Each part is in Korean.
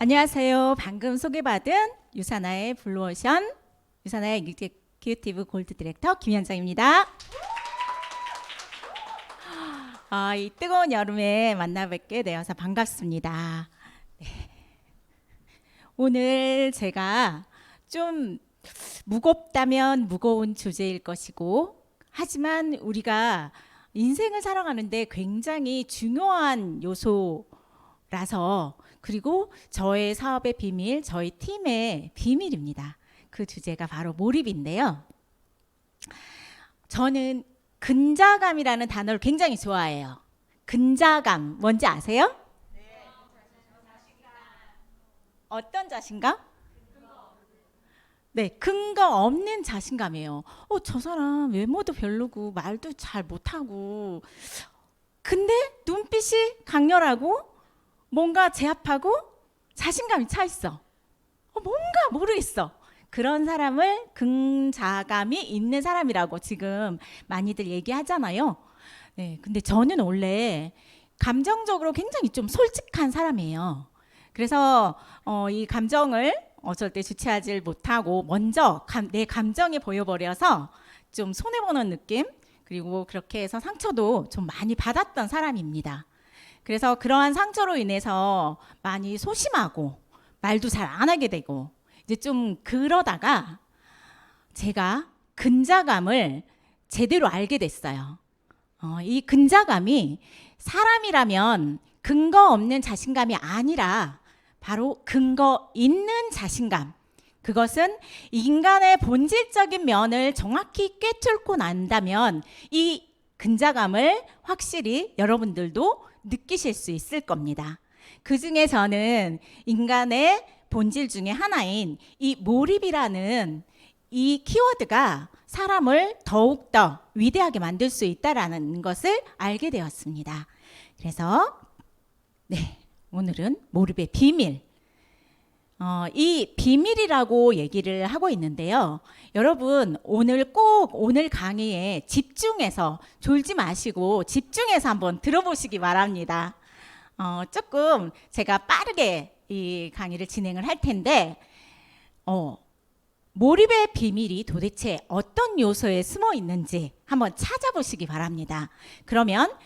안녕하세요. 방금 소개받은 유사나의 블루오션, 유사나의 executive 골드 디렉터 김현정입니다. 이 뜨거운 여름에 만나 뵙게 되어서 반갑습니다. 네. 오늘 제가 좀 무겁다면 무거운 주제일 것이고, 하지만 우리가 인생을 살아가는데 굉장히 중요한 요소라서, 그리고 저의 사업의 비밀, 저희 팀의 비밀입니다. 그 주제가 바로 몰입인데요. 저는 근자감이라는 단어를 굉장히 좋아해요. 근자감, 뭔지 아세요? 네. 어떤 자신감? 네, 근거 없는 자신감이에요. 저 사람 외모도 별로고 말도 잘 못하고, 근데 눈빛이 강렬하고 뭔가 제압하고 자신감이 차 있어. 뭔가 모르겠어. 그런 사람을 근자감이 있는 사람이라고 지금 많이들 얘기하잖아요. 네, 근데 저는 원래 감정적으로 굉장히 좀 솔직한 사람이에요. 그래서 이 감정을 어쩔 때 주체하지 못하고 먼저 내 감정이 보여버려서 좀 손해보는 느낌, 그리고 그렇게 해서 상처도 좀 많이 받았던 사람입니다. 그래서 그러한 상처로 인해서 많이 소심하고 말도 잘 안 하게 되고, 이제 좀 그러다가 제가 근자감을 제대로 알게 됐어요. 이 근자감이 사람이라면 근거 없는 자신감이 아니라 바로 근거 있는 자신감. 그것은 인간의 본질적인 면을 정확히 꿰뚫고 난다면 이 근자감을 확실히 여러분들도 느끼실 수 있을 겁니다. 그 중에 저는 인간의 본질 중에 하나인 이 몰입이라는 이 키워드가 사람을 더욱더 위대하게 만들 수 있다는 것을 알게 되었습니다. 그래서 오늘은 몰입의 비밀, 이 비밀이라고 얘기를 하고 있는데요. 여러분, 오늘 강의에 집중해서 졸지 마시고 집중해서 한번 들어보시기 바랍니다. 조금 제가 빠르게 이 강의를 진행을 할 텐데, 몰입의 비밀이 도대체 어떤 요소에 숨어 있는지 한번 찾아보시기 바랍니다. 그러면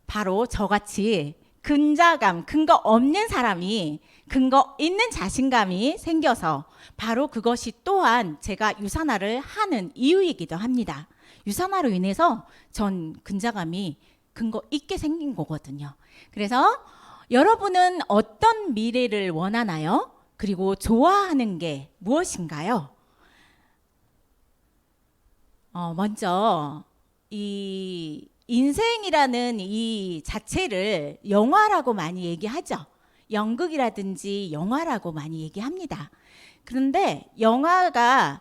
바로 저같이 근자감, 근거 없는 사람이 근거 있는 자신감이 생겨서 바로 그것이 또한 제가 유산화를 하는 이유이기도 합니다. 유산화로 인해서 전 근자감이 근거 있게 생긴 거거든요. 그래서 여러분은 어떤 미래를 원하나요? 그리고 좋아하는 게 무엇인가요? 먼저 이 인생이라는 이 자체를 영화라고 많이 얘기하죠. 연극이라든지 영화라고 많이 얘기합니다. 그런데 영화가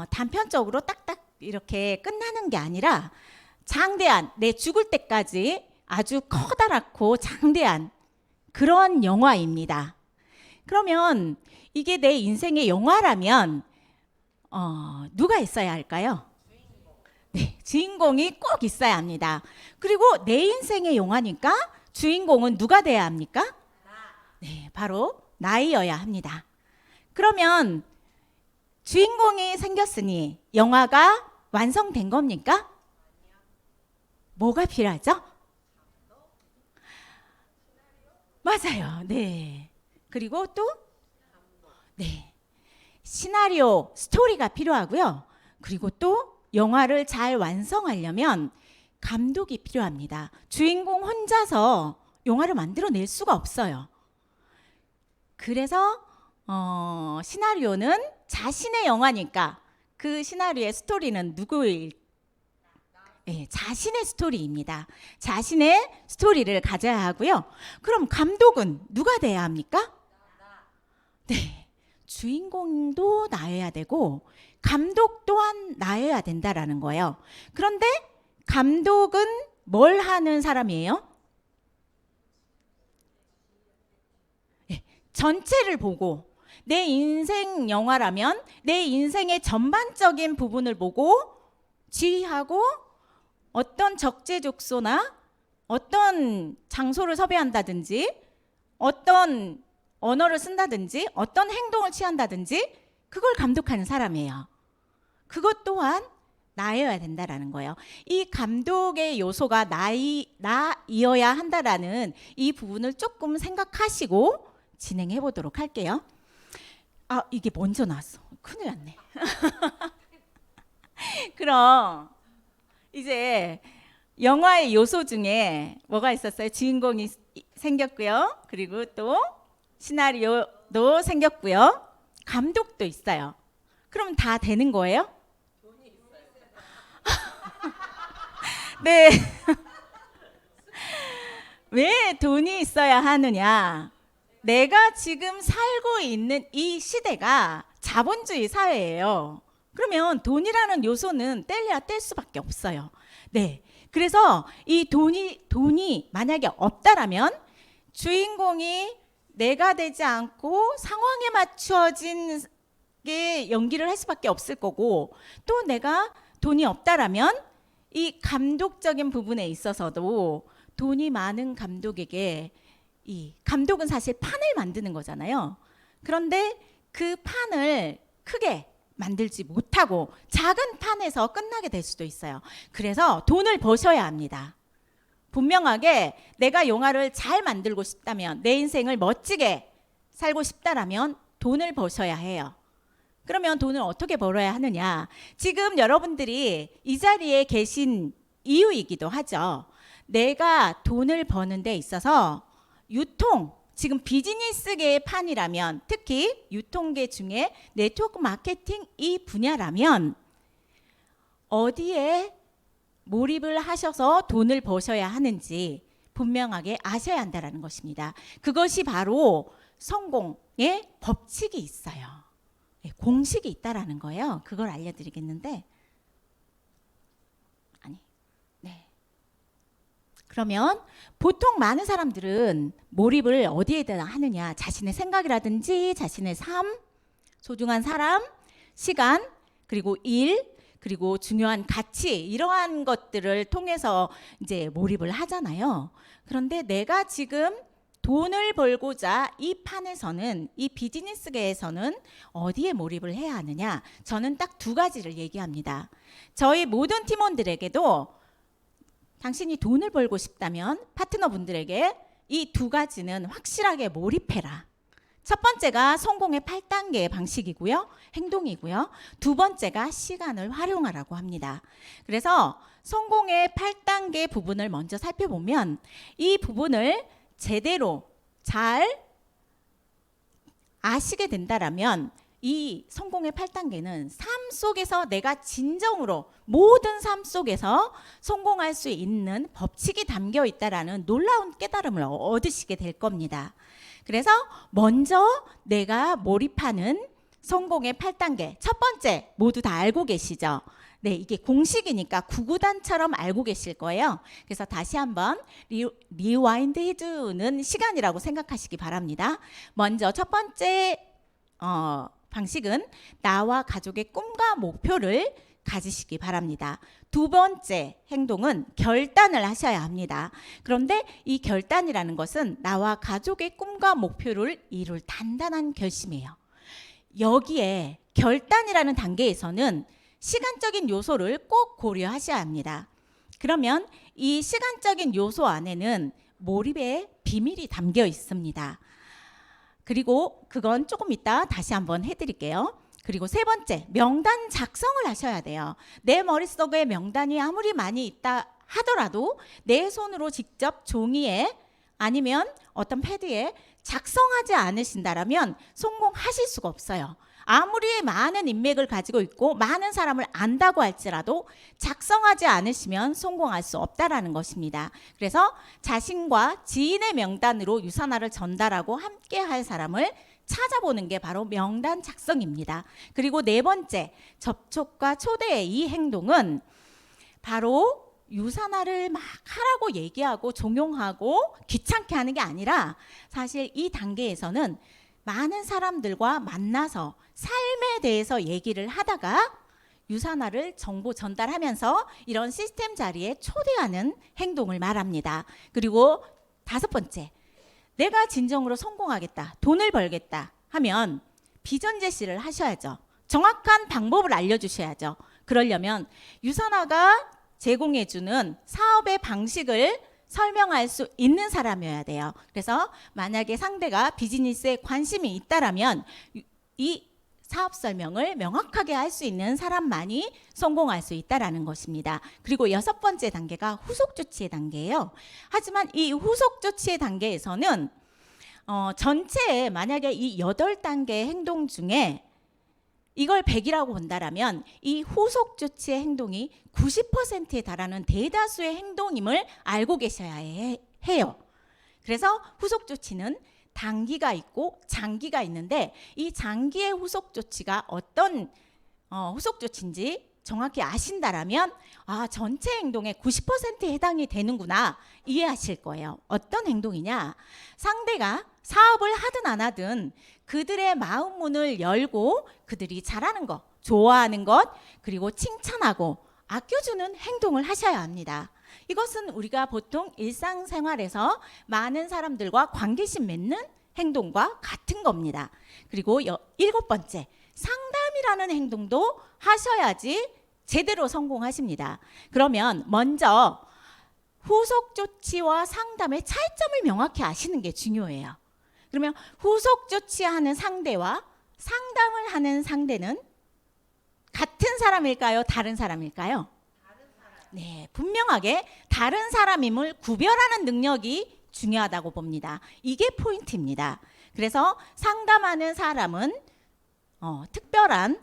단편적으로 딱딱 이렇게 끝나는 게 아니라 장대한, 내 죽을 때까지 아주 커다랗고 장대한 그런 영화입니다. 그러면 이게 내 인생의 영화라면 누가 있어야 할까요? 네, 주인공이 꼭 있어야 합니다. 그리고 내 인생의 영화니까 주인공은 누가 돼야 합니까? 네, 바로 나이여야 합니다. 그러면 주인공이 생겼으니 영화가 완성된 겁니까? 뭐가 필요하죠? 맞아요. 네. 그리고 또 시나리오, 스토리가 필요하고요. 그리고 또 영화를 잘 완성하려면 감독이 필요합니다. 주인공 혼자서 영화를 만들어낼 수가 없어요. 그래서 시나리오는 자신의 영화니까 그 시나리오의 스토리는 누구일? 자신의 스토리입니다. 자신의 스토리를 가져야 하고요. 그럼 감독은 누가 돼야 합니까? 네, 주인공도 나여야 되고 감독 또한 나여야 된다라는 거예요. 그런데 감독은 뭘 하는 사람이에요? 전체를 보고, 내 인생 영화라면 내 인생의 전반적인 부분을 보고 지휘하고 어떤 적재적소나 어떤 장소를 섭외한다든지 어떤 언어를 쓴다든지 어떤 행동을 취한다든지 그걸 감독하는 사람이에요. 그것 또한 나여야 된다라는 거예요. 이 감독의 요소가 나이어야 한다라는 이 부분을 조금 생각하시고 진행해 보도록 할게요. 아, 이게 먼저 나왔어. 큰일 났네. 그럼 이제 영화의 요소 중에 뭐가 있었어요? 주인공이 생겼고요. 그리고 또 시나리오도 생겼고요. 감독도 있어요. 그럼 다 되는 거예요? 네. 왜 돈이 있어야 하느냐? 내가 지금 살고 있는 이 시대가 자본주의 사회예요. 그러면 돈이라는 요소는 뗄래야 뗄 수밖에 없어요. 네. 그래서 이 돈이 만약에 없다라면 주인공이 내가 되지 않고 상황에 맞춰진 게 연기를 할 수밖에 없을 거고, 또 내가 돈이 없다라면 이 감독적인 부분에 있어서도 돈이 많은 감독에게, 이 감독은 사실 판을 만드는 거잖아요. 그런데 그 판을 크게 만들지 못하고 작은 판에서 끝나게 될 수도 있어요. 그래서 돈을 버셔야 합니다. 분명하게 내가 영화를 잘 만들고 싶다면, 내 인생을 멋지게 살고 싶다라면 돈을 버셔야 해요. 그러면 돈을 어떻게 벌어야 하느냐? 지금 여러분들이 이 자리에 계신 이유이기도 하죠. 내가 돈을 버는 데 있어서 지금 비즈니스계의 판이라면, 특히 유통계 중에 네트워크 마케팅 이 분야라면 어디에 몰입을 하셔서 돈을 버셔야 하는지 분명하게 아셔야 한다는 것입니다. 그것이 바로 성공의 법칙이 있어요. 공식이 있다라는 거예요. 그걸 알려드리겠는데, 그러면 보통 많은 사람들은 몰입을 어디에다 하느냐? 자신의 생각이라든지 자신의 삶, 소중한 사람, 시간, 그리고 일, 그리고 중요한 가치, 이러한 것들을 통해서 이제 몰입을 하잖아요. 그런데 내가 지금 돈을 벌고자 이 판에서는, 이 비즈니스계에서는 어디에 몰입을 해야 하느냐? 저는 딱 두 가지를 얘기합니다. 저희 모든 팀원들에게도 당신이 돈을 벌고 싶다면 파트너분들에게 이 두 가지는 확실하게 몰입해라. 첫 번째가 성공의 8단계의 방식이고요. 행동이고요. 두 번째가 시간을 활용하라고 합니다. 그래서 성공의 8단계 부분을 먼저 살펴보면, 이 부분을 제대로 잘 아시게 된다라면 이 성공의 8단계는 삶 속에서 내가 진정으로 모든 삶 속에서 성공할 수 있는 법칙이 담겨 있다라는 놀라운 깨달음을 얻으시게 될 겁니다. 그래서 먼저 내가 몰입하는 성공의 8단계, 첫 번째 모두 다 알고 계시죠? 네, 이게 공식이니까 구구단처럼 알고 계실 거예요. 그래서 다시 한번 리와인드 해주는 시간이라고 생각하시기 바랍니다. 먼저 첫 번째 방식은 나와 가족의 꿈과 목표를 가지시기 바랍니다. 두 번째 행동은 결단을 하셔야 합니다. 그런데 이 결단이라는 것은 나와 가족의 꿈과 목표를 이룰 단단한 결심이에요. 여기에 결단이라는 단계에서는 시간적인 요소를 꼭 고려하셔야 합니다. 그러면 이 시간적인 요소 안에는 몰입의 비밀이 담겨 있습니다. 그리고 그건 조금 이따 다시 한번 해드릴게요. 그리고 세 번째, 명단 작성을 하셔야 돼요. 내 머릿속에 명단이 아무리 많이 있다 하더라도 내 손으로 직접 종이에 아니면 어떤 패드에 작성하지 않으신다라면 성공하실 수가 없어요. 아무리 많은 인맥을 가지고 있고 많은 사람을 안다고 할지라도 작성하지 않으시면 성공할 수 없다라는 것입니다. 그래서 자신과 지인의 명단으로 유산화를 전달하고 함께 할 사람을 찾아보는 게 바로 명단 작성입니다. 그리고 네 번째, 접촉과 초대의 이 행동은 바로 유산화를 막 하라고 얘기하고 종용하고 귀찮게 하는 게 아니라, 사실 이 단계에서는 많은 사람들과 만나서 삶에 대해서 얘기를 하다가 유산화를 정보 전달하면서 이런 시스템 자리에 초대하는 행동을 말합니다. 그리고 다섯 번째, 내가 진정으로 성공하겠다, 돈을 벌겠다 하면 비전 제시를 하셔야죠. 정확한 방법을 알려주셔야죠. 그러려면 유선화가 제공해주는 사업의 방식을 설명할 수 있는 사람이어야 돼요. 그래서 만약에 상대가 비즈니스에 관심이 있다라면 이 사업 설명을 명확하게 할 수 있는 사람만이 성공할 수 있다라는 것입니다. 그리고 6번째 단계가 후속 조치의 단계예요. 하지만 이 후속 조치의 단계에서는 전체에 만약에 이 8단계의 행동 중에 이걸 100이라고 본다라면 이 후속 조치의 행동이 90%에 달하는 대다수의 행동임을 알고 계셔야 해요. 그래서 후속 조치는 단기가 있고 장기가 있는데 이 장기의 후속 조치가 어떤 후속 조치인지 정확히 아신다라면 전체 행동의 90%에 해당이 되는구나 이해하실 거예요. 어떤 행동이냐? 상대가 사업을 하든 안 하든 그들의 마음 문을 열고 그들이 잘하는 것, 좋아하는 것, 그리고 칭찬하고 아껴주는 행동을 하셔야 합니다. 이것은 우리가 보통 일상생활에서 많은 사람들과 관계심 맺는 행동과 같은 겁니다. 그리고 7번째, 상담이라는 행동도 하셔야지 제대로 성공하십니다. 그러면 먼저 후속 조치와 상담의 차이점을 명확히 아시는 게 중요해요. 그러면 후속 조치하는 상대와 상담을 하는 상대는 같은 사람일까요? 다른 사람일까요? 네, 분명하게 다른 사람임을 구별하는 능력이 중요하다고 봅니다. 이게 포인트입니다. 그래서 상담하는 사람은 특별한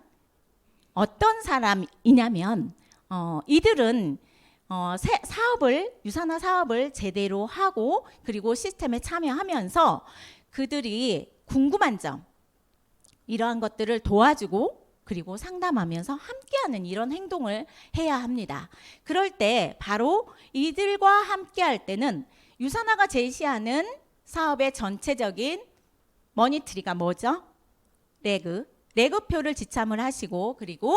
어떤 사람이냐면 이들은 유산화 사업을 제대로 하고 그리고 시스템에 참여하면서 그들이 궁금한 점 이러한 것들을 도와주고 그리고 상담하면서 함께하는 이런 행동을 해야 합니다. 그럴 때 바로 이들과 함께할 때는 유산화가 제시하는 사업의 전체적인 머니트리가 뭐죠? 레그표를 지참을 하시고 그리고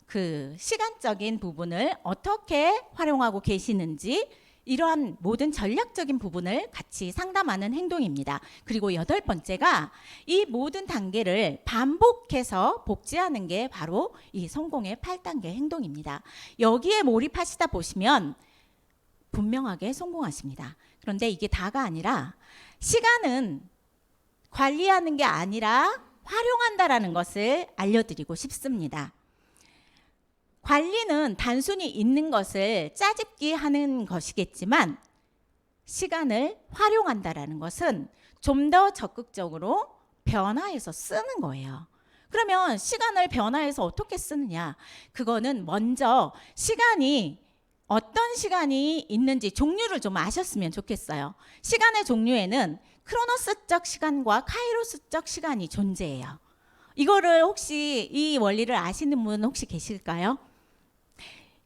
그 시간적인 부분을 어떻게 활용하고 계시는지 이러한 모든 전략적인 부분을 같이 상담하는 행동입니다. 그리고 8번째가 이 모든 단계를 반복해서 복제하는 게 바로 이 성공의 8단계 행동입니다. 여기에 몰입하시다 보시면 분명하게 성공하십니다. 그런데 이게 다가 아니라 시간은 관리하는 게 아니라 활용한다라는 것을 알려드리고 싶습니다. 관리는 단순히 있는 것을 짜집기 하는 것이겠지만 시간을 활용한다라는 것은 좀 더 적극적으로 변화해서 쓰는 거예요. 그러면 시간을 변화해서 어떻게 쓰느냐? 그거는 먼저 어떤 시간이 있는지 종류를 좀 아셨으면 좋겠어요. 시간의 종류에는 크로노스적 시간과 카이로스적 시간이 존재해요. 이거를 혹시 이 원리를 아시는 분 혹시 계실까요?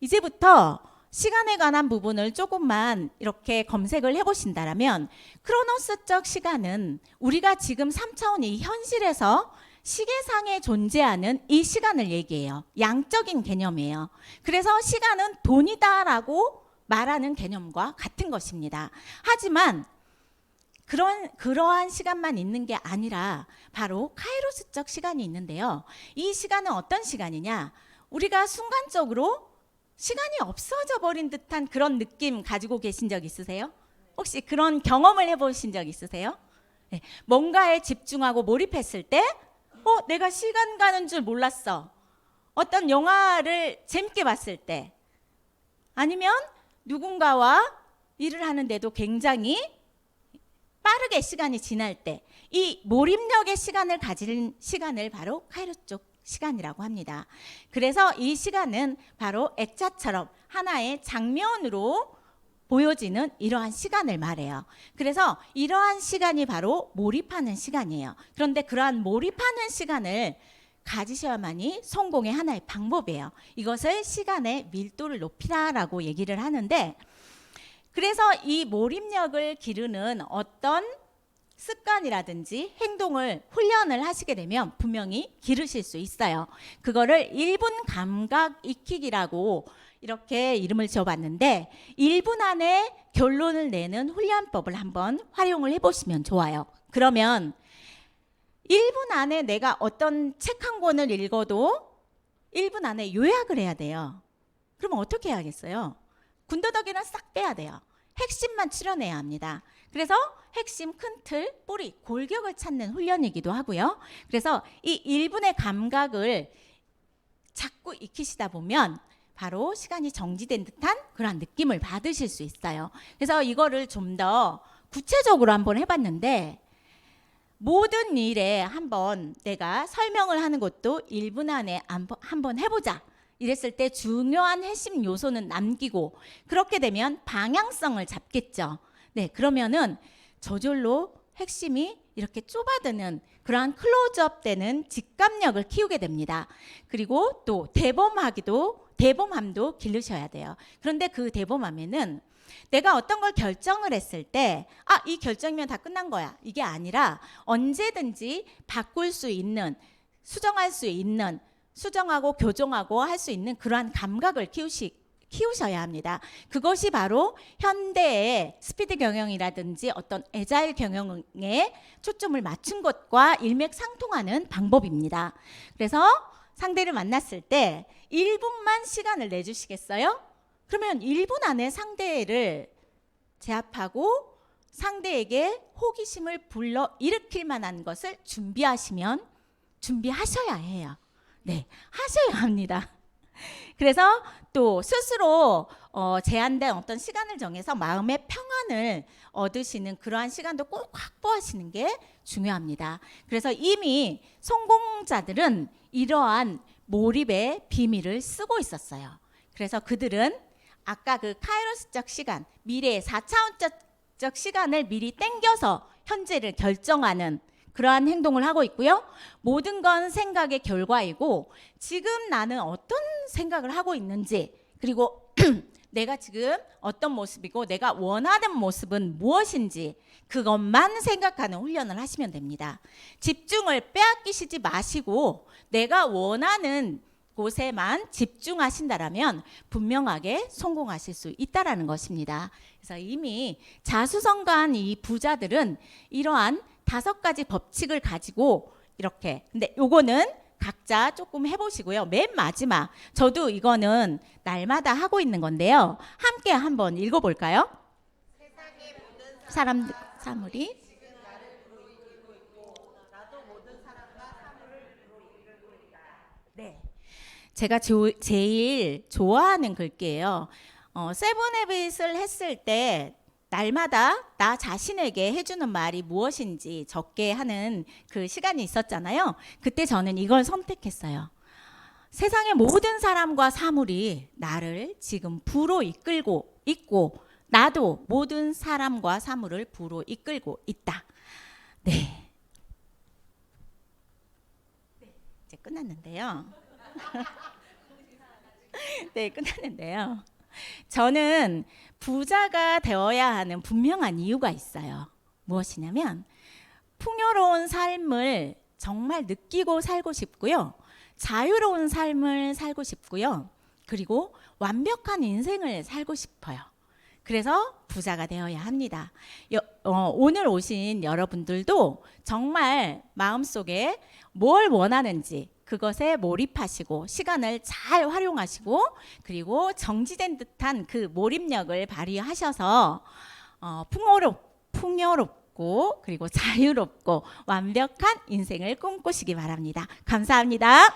이제부터 시간에 관한 부분을 조금만 이렇게 검색을 해보신다면 크로노스적 시간은 우리가 지금 3차원의 현실에서 시계상에 존재하는 이 시간을 얘기해요. 양적인 개념이에요. 그래서 시간은 돈이다라고 말하는 개념과 같은 것입니다. 하지만 그러한 시간만 있는 게 아니라 바로 카이로스적 시간이 있는데요. 이 시간은 어떤 시간이냐? 우리가 순간적으로 시간이 없어져 버린 듯한 그런 느낌 가지고 계신 적 있으세요? 혹시 그런 경험을 해보신 적 있으세요? 네. 뭔가에 집중하고 몰입했을 때 내가 시간 가는 줄 몰랐어. 어떤 영화를 재밌게 봤을 때 아니면 누군가와 일을 하는데도 굉장히 빠르게 시간이 지날 때 이 몰입력의 시간을 가진 시간을 바로 카이로스적 시간이라고 합니다. 그래서 이 시간은 바로 액자처럼 하나의 장면으로 보여지는 이러한 시간을 말해요. 그래서 이러한 시간이 바로 몰입하는 시간이에요. 그런데 그러한 몰입하는 시간을 가지셔야만이 성공의 하나의 방법이에요. 이것을 시간의 밀도를 높이라라고 얘기를 하는데 그래서 이 몰입력을 기르는 어떤 습관이라든지 행동을 훈련을 하시게 되면 분명히 기르실 수 있어요. 그거를 1분 감각 익히기라고 이렇게 이름을 지어봤는데 1분 안에 결론을 내는 훈련법을 한번 활용을 해보시면 좋아요. 그러면 1분 안에 내가 어떤 책 한 권을 읽어도 1분 안에 요약을 해야 돼요. 그러면 어떻게 해야겠어요? 군더더기는 싹 빼야 돼요. 핵심만 추려내야 합니다. 그래서 핵심, 큰 틀, 뿌리, 골격을 찾는 훈련이기도 하고요. 그래서 이 1분의 감각을 자꾸 익히시다 보면 바로 시간이 정지된 듯한 그런 느낌을 받으실 수 있어요. 그래서 이거를 좀 더 구체적으로 한번 해봤는데 모든 일에 한번 내가 설명을 하는 것도 1분 안에 한번 해보자. 이랬을 때 중요한 핵심 요소는 남기고 그렇게 되면 방향성을 잡겠죠. 네, 그러면은 저절로 핵심이 이렇게 좁아드는 그러한 클로즈업 되는 직감력을 키우게 됩니다. 그리고 또 대범함도 기르셔야 돼요. 그런데 그 대범함에는 내가 어떤 걸 결정을 했을 때 이 결정이면 다 끝난 거야. 이게 아니라 언제든지 바꿀 수 있는, 수정할 수 있는, 수정하고 교정하고 할 수 있는 그러한 감각을 키우셔야 합니다. 그것이 바로 현대의 스피드 경영이라든지 어떤 애자일 경영에 초점을 맞춘 것과 일맥상통하는 방법입니다. 그래서 상대를 만났을 때 1분만 시간을 내주시겠어요? 그러면 1분 안에 상대를 제압하고 상대에게 호기심을 불러 일으킬 만한 것을 준비하셔야 해요. 네, 하셔야 합니다. 그래서 또 스스로 제한된 어떤 시간을 정해서 마음의 평안을 얻으시는 그러한 시간도 꼭 확보하시는 게 중요합니다. 그래서 이미 성공자들은 이러한 몰입의 비밀을 쓰고 있었어요. 그래서 그들은 아까 그 카이로스적 시간, 미래의 4차원적 시간을 미리 땡겨서 현재를 결정하는 그러한 행동을 하고 있고요. 모든 건 생각의 결과이고 지금 나는 어떤 생각을 하고 있는지 그리고 내가 지금 어떤 모습이고 내가 원하는 모습은 무엇인지 그것만 생각하는 훈련을 하시면 됩니다. 집중을 빼앗기시지 마시고 내가 원하는 곳에만 집중하신다라면 분명하게 성공하실 수 있다라는 것입니다. 그래서 이미 자수성가한 이 부자들은 이러한 5가지 법칙을 가지고 이렇게 근데 요거는 각자 조금 해보시고요. 맨 마지막 저도 이거는 날마다 하고 있는 건데요. 함께 한번 읽어볼까요? 사람들 사물이 네. 제가 제일 좋아하는 글귀예요. 세븐헤빗을 했을 때 날마다 나 자신에게 해주는 말이 무엇인지 적게 하는 그 시간이 있었잖아요. 그때 저는 이걸 선택했어요. 세상의 모든 사람과 사물이 나를 지금 부로 이끌고 있고 나도 모든 사람과 사물을 부로 이끌고 있다. 네. 이제 끝났는데요. 네, 끝났는데요. 저는 부자가 되어야 하는 분명한 이유가 있어요. 무엇이냐면 풍요로운 삶을 정말 느끼고 살고 싶고요. 자유로운 삶을 살고 싶고요. 그리고 완벽한 인생을 살고 싶어요. 그래서 부자가 되어야 합니다. 오늘 오신 여러분들도 정말 마음속에 뭘 원하는지 그것에 몰입하시고 시간을 잘 활용하시고 그리고 정지된 듯한 그 몰입력을 발휘하셔서 풍요롭고 그리고 자유롭고 완벽한 인생을 꿈꾸시기 바랍니다. 감사합니다.